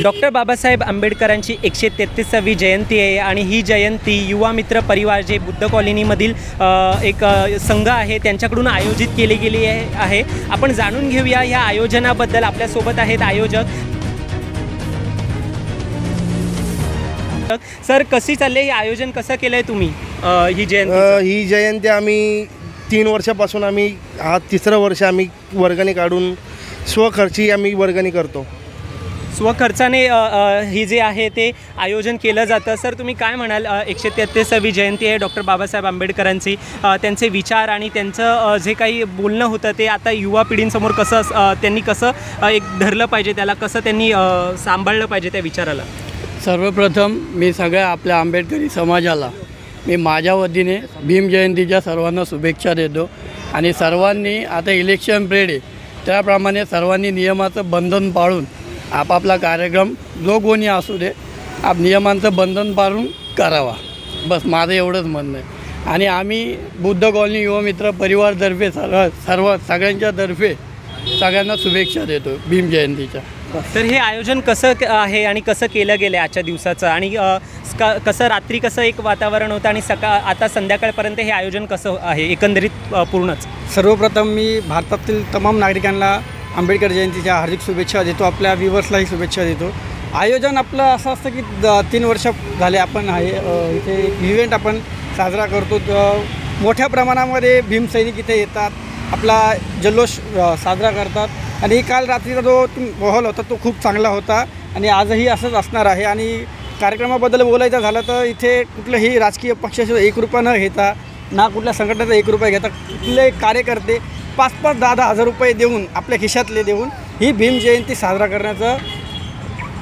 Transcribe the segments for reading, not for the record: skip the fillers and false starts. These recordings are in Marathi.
डॉक्टर बाबासाहेब आंबेडकरांची 133वी जयंती आहे आणि ही जयंती युवा मित्र परिवार जे बुद्ध कॉलनीमधील एक संघ आहे त्यांच्याकडून आयोजित केली गेली आहे। आपण जाणून घेऊया या आयोजनाबद्दल। आपल्यासोबत आहेत आयोजक। सर, कशी चालले हे आयोजन, कसं केलं आहे तुम्ही ही जयंती आम्ही 3 वर्षापासून आम्ही हा 3रं वर्ष आम्ही वर्गणी काढून स्वखर्ची आम्ही वर्गणी करतो। स्वखर्चाने ही जे आहे ते आयोजन केलं जातं। सर, तुम्ही काय म्हणाल? 133वी जयंती आहे डॉक्टर बाबासाहेब आंबेडकरांची, त्यांचे विचार आणि त्यांचं जे काही बोलणं होतं ते आता युवा पिढींसमोर कसं त्यांनी कसं एक धरलं पाहिजे, त्याला कसं त्यांनी सांभाळलं पाहिजे त्या विचाराला। सर्वप्रथम मी सगळ्या आपल्या आंबेडकरी समाजाला मी माझ्या वतीने भीम जयंतीच्या सर्वांना शुभेच्छा देतो। आणि सर्वांनी आता इलेक्शन पिरियड आहे त्याप्रमाणे सर्वांनी नियमाचं बंधन पाळून आपापला कार्यक्रम जो कोणी असू दे नियमांचं बंधन पाळून करावा, बस माझं एवढंच म्हणणं आहे। आणि आम्ही बुद्ध कॉलनी युवा मित्र परिवारतर्फे सगळ्यांच्या तर्फे सगळ्यांना शुभेच्छा देतो भीम जयंतीच्या। तर हे आयोजन कसं आहे आणि कसं केलं गेलं आजच्या दिवसाचं, आणि कसं रात्री कसं एक वातावरण होतं आणि आता संध्याकाळपर्यंत हे आयोजन कसं आहे एकंदरीत पूर्णच? सर्वप्रथम मी भारतातील तमाम नागरिकांना आंबेडकर जयंतीच्या हार्दिक शुभेच्छा देतो। आपल्या व्ह्यूवर्सलाही शुभेच्छा देतो। आयोजन आपलं असं असतं की 3 वर्ष झाले आपण इथे एक इव्हेंट आपण साजरा करतो। मोठ्या प्रमाणामध्ये भीमसैनिक इथे येतात, आपला जल्लोष साजरा करतात। आणि काल रात्रीचा जो माहोल होता तो खूप चांगला होता आणि आजही असंच असणार आहे। आणि कार्यक्रमाबद्दल बोलायचं झालं तर इथे कुठल्याही राजकीय पक्षाचं 1 रुपया न घेता, ना कुठल्या संघटनेचा 1 रुपया घेता, कुठले कार्यकर्ते 5-5, 10-10 हजार रुपये देऊन, आपल्या खिशातले देऊन ही भीम जयंती साजरा करण्याचा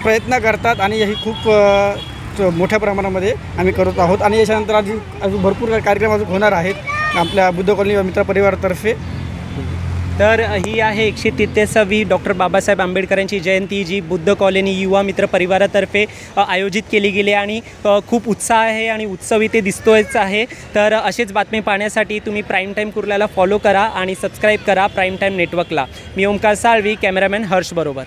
प्रयत्न करतात। आणि ही खूप मोठ्या प्रमाणामध्ये आम्ही करत आहोत। आणि याच्यानंतर अजून भरपूर कार्यक्रम अजून होणार आहेत आपल्या बुद्ध कॉलनी मित्र परिवारातर्फे। तर ही आहे 133वी डॉक्टर बाबासाहेब आंबेडकरांची जयंती, जी बुद्ध कॉलनी युवा मित्र परिवारातर्फे आयोजित केली गेली आणि खूप उत्साह आहे आणि उत्सव इथे दिसतोयच आहे। तर असेच बातमी पाहण्यासाठी तुम्ही प्राईम टाईम कुर्ल्याला फॉलो करा आणि सबस्क्राईब करा प्राईम टाईम नेटवर्कला। मी ओमकार साळवी, कॅमेरामॅन हर्ष बरोबर।